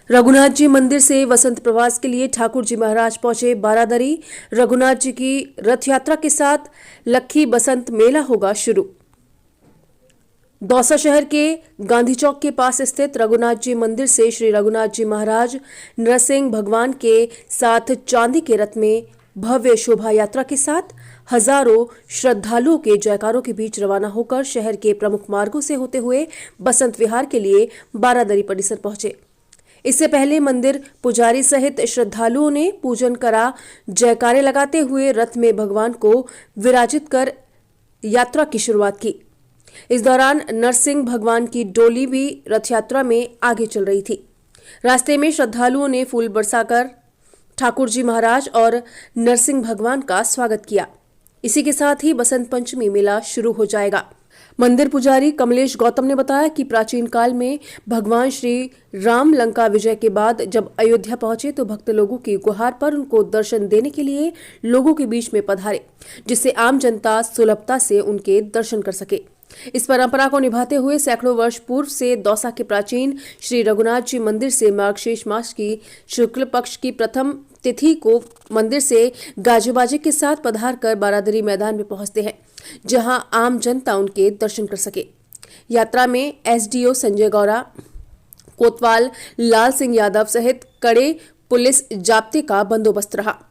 रघुनाथ जी मंदिर से वसंत प्रवास के लिए ठाकुर जी महाराज पहुंचे बारादरी। रघुनाथ जी की रथ यात्रा के साथ लक्खी बसंत मेला होगा शुरू। दौसा शहर के गांधी चौक के पास स्थित रघुनाथ जी मंदिर से श्री रघुनाथ जी महाराज नरसिंह भगवान के साथ चांदी के रथ में भव्य शोभा यात्रा के साथ हजारों श्रद्धालुओं के जयकारों के बीच रवाना होकर शहर के प्रमुख मार्गों से होते हुए बसंत विहार के लिए बारादरी परिसर पहुंचे। इससे पहले मंदिर पुजारी सहित श्रद्धालुओं ने पूजन करा, जयकारे लगाते हुए रथ में भगवान को विराजित कर यात्रा की शुरुआत की। इस दौरान नरसिंह भगवान की डोली भी रथ यात्रा में आगे चल रही थी। रास्ते में श्रद्धालुओं ने फूल बरसाकर ठाकुर जी महाराज और नरसिंह भगवान का स्वागत किया। इसी के साथ ही बसंत पंचमी मेला शुरू हो जाएगा। मंदिर पुजारी कमलेश गौतम ने बताया कि प्राचीन काल में भगवान श्री राम लंका विजय के बाद जब अयोध्या पहुंचे तो भक्त लोगों की गुहार पर उनको दर्शन देने के लिए लोगों के बीच में पधारे, जिससे आम जनता सुलभता से उनके दर्शन कर सके। इस परंपरा को निभाते हुए सैकड़ों वर्ष पूर्व से दौसा के प्राचीन श्री रघुनाथ जी मंदिर से मार्गशीर्ष मास की शुक्ल पक्ष की प्रथम तिथि को मंदिर से गाजे बाजे के साथ पधार कर बारादरी मैदान में पहुंचते हैं, जहां आम जनता उनके दर्शन कर सके। यात्रा में एसडीओ संजय गौरा, कोतवाल लाल सिंह यादव सहित कड़े पुलिस जाब्ते का बंदोबस्त रहा।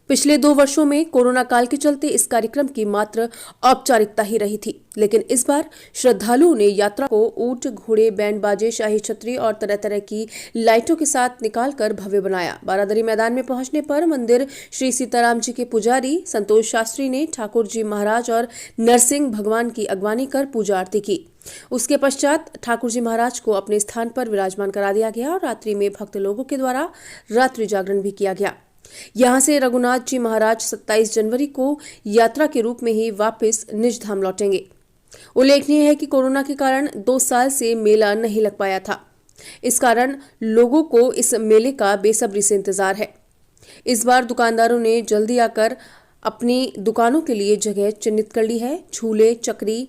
पिछले 2 वर्षों में कोरोना काल के चलते इस कार्यक्रम की मात्र औपचारिकता ही रही थी, लेकिन इस बार श्रद्धालुओं ने यात्रा को ऊंट, घोड़े, बैंड बाजे, शाही छतरी और तरह तरह की लाइटों के साथ निकालकर भव्य बनाया। बारादरी मैदान में पहुंचने पर मंदिर श्री सीताराम जी के पुजारी संतोष शास्त्री ने ठाकुर जी महाराज और नरसिंह भगवान की अगवानी कर पूजा आरती की। उसके पश्चात ठाकुर जी महाराज को अपने स्थान पर विराजमान करा दिया गया और रात्रि में भक्त लोगों के द्वारा रात्रि जागरण भी किया गया। यहां से रघुनाथ जी महाराज 27 जनवरी को यात्रा के रूप में ही वापस निज धाम लौटेंगे। उल्लेखनीय है कि कोरोना के कारण 2 साल से मेला नहीं लग पाया था। इस कारण लोगों को इस मेले का बेसब्री से इंतजार है। इस बार दुकानदारों ने जल्दी आकर अपनी दुकानों के लिए जगह चिन्हित कर ली है। झूले, चक्री,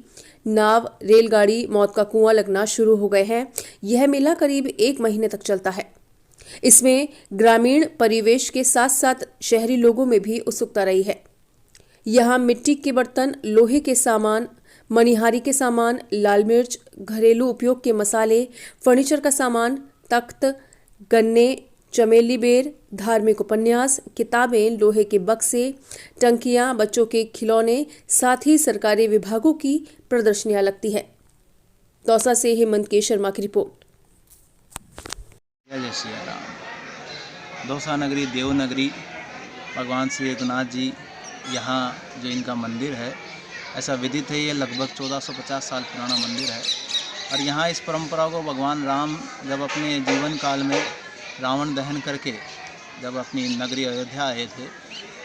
नाव, रेलगाड़ी, मौत का कुआं लगना शुरू हो गए हैं। यह मेला करीब 1 महीने तक चलता है। इसमें ग्रामीण परिवेश के साथ साथ शहरी लोगों में भी उत्सुकता रही है। यहाँ मिट्टी के बर्तन, लोहे के सामान, मनिहारी के सामान, लाल मिर्च, घरेलू उपयोग के मसाले, फर्नीचर का सामान, तख्त, गन्ने, चमेली बेर, धार्मिक उपन्यास, किताबें, लोहे के बक्से, टंकियां, बच्चों के खिलौने, साथ ही सरकारी विभागों की प्रदर्शनियां लगती है। दौसा से हेमंत के शर्मा की रिपोर्ट। जय श्री राम। दौसा नगरी देवनगरी, भगवान श्री रघुनाथ जी यहाँ जो इनका मंदिर है, ऐसा विदित है ये लगभग 1450 साल पुराना मंदिर है। और यहाँ इस परंपरा को भगवान राम जब अपने जीवन काल में रावण दहन करके जब अपनी नगरी अयोध्या आए थे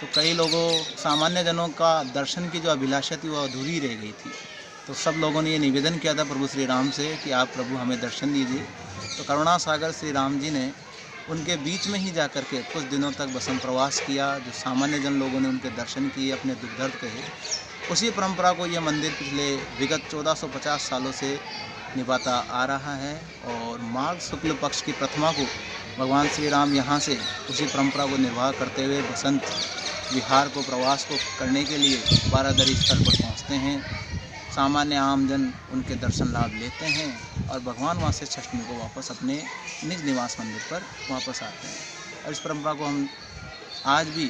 तो कई लोगों सामान्य जनों का दर्शन की जो अभिलाषा थी वो अधूरी रह गई थी। तो सब लोगों ने ये निवेदन किया था प्रभु श्री राम से कि आप प्रभु हमें दर्शन दीजिए। तो करुणा सागर श्री राम जी ने उनके बीच में ही जाकर के कुछ दिनों तक बसंत प्रवास किया। जो सामान्य जन लोगों ने उनके दर्शन किए, अपने दुख दर्द कहे, उसी परंपरा को यह मंदिर पिछले विगत 1450 सालों से निभाता आ रहा है। और माघ शुक्ल पक्ष की प्रतिमा को भगवान श्री राम यहाँ से उसी परंपरा को निर्वाह करते हुए बसंत विहार को प्रवास को करने के लिए बारादरी स्थल पर पहुँचते हैं। सामान्य आम जन उनके दर्शन लाभ लेते हैं और भगवान वहाँ से अष्टमी को वापस अपने निज निवास मंदिर पर वापस आते हैं। और इस परंपरा को हम आज भी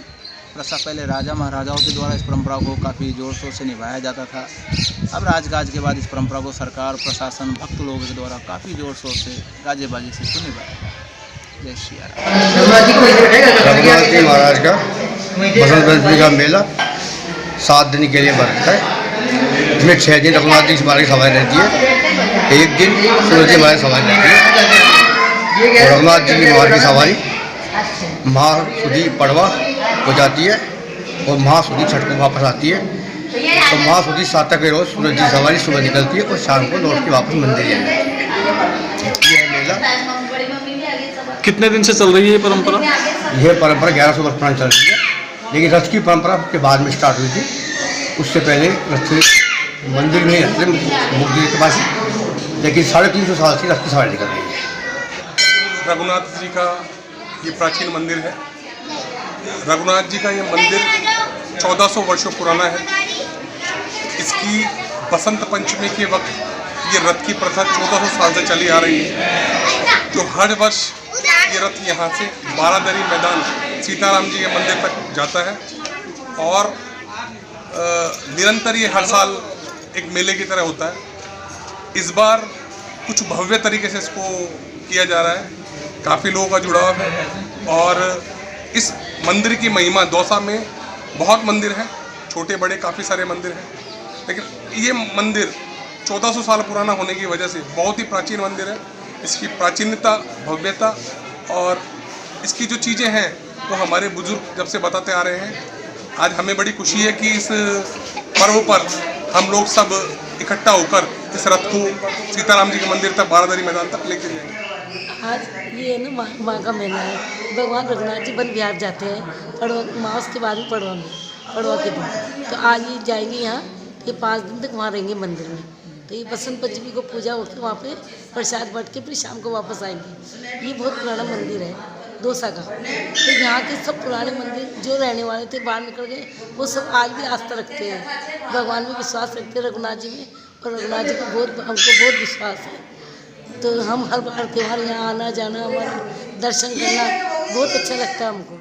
पहले राजा महाराजाओं के द्वारा इस परंपरा को काफ़ी ज़ोर शोर से निभाया जाता था। अब राजकाज के बाद इस परंपरा को सरकार, प्रशासन, भक्त लोगों के द्वारा काफ़ी ज़ोर शोर से गाजे बाजे से इसको निभाया जाता है। जय श्री राम। रघुनाथ जी महाराज का बसंत पंचमी का मेला 7 दिन के लिए बढ़ता है। इसमें 6 दिन रघुनाथ जी महाराज की सवारी रहती है, 1 दिन सूरज जी महाराज की सवारी रहती है। और रघुनाथ जी महाराज की सवारी महासुदी पड़वा हो जाती है और महासुदी छठ को वापस आती है। तो महासुदी 7 के रोज़ सूरज जी सवारी सुबह निकलती है और शाम को लौट के वापस मंदिर आ जाती है। यह मेला कितने दिन से चल रही है ये परंपरा? यह परंपरा 1100 वर्ष पुरानी चल रही है, लेकिन रथ की परंपरा के बाद में स्टार्ट हुई थी। उससे पहले रथ मंदिर में रहते मुक्ति के पास, लेकिन 350 साल से रथ की सवारी निकल रही है। रघुनाथ जी का ये प्राचीन मंदिर है। रघुनाथ जी का ये मंदिर 1400 वर्षों पुराना है। इसकी बसंत पंचमी के वक्त ये रथ की प्रथा 1400 साल से चली आ रही है, जो हर वर्ष ये रथ यहाँ से बारादरी मैदान सीताराम जी के मंदिर तक जाता है और निरंतर ये हर साल एक मेले की तरह होता है। इस बार कुछ भव्य तरीके से इसको किया जा रहा है, काफ़ी लोगों का जुड़ाव है और इस मंदिर की महिमा, दौसा में बहुत मंदिर हैं, छोटे बड़े काफ़ी सारे मंदिर हैं, लेकिन ये मंदिर 1400 साल पुराना होने की वजह से बहुत ही प्राचीन मंदिर है। इसकी प्राचीनता, भव्यता और इसकी जो चीज़ें हैं वो हमारे बुजुर्ग जब से बताते आ रहे हैं। आज हमें बड़ी खुशी है कि इस पर्व पर हम लोग सब इकट्ठा होकर इस रथ को सीताराम जी के मंदिर तक, बारादरी मैदान तक लेके जाएंगे। आज ये है ना माँ का मेला है। भगवान रघुनाथ जी वन विहार जाते हैं पड़वा मास के बाद में, पड़वा के दिन। तो आज ये जाएंगे यहाँ, ये 5 दिन तक वहाँ रहेंगे मंदिर में। तो ये बसंत पंचमी को पूजा होकर वहाँ पे प्रसाद बांट के फिर शाम को वापस आएंगे। ये बहुत पुराना मंदिर है दौसा का। तो यहाँ के सब पुराने मंदिर जो रहने वाले थे बाहर निकल गए, वो सब आज भी आस्था रखते हैं, भगवान में विश्वास रखते हैं, रघुनाथ जी में। और रघुनाथ जी को हमको बहुत विश्वास है। तो हम हर बार त्यौहार यहाँ आना जाना, हमारा दर्शन करना बहुत अच्छा लगता है हमको।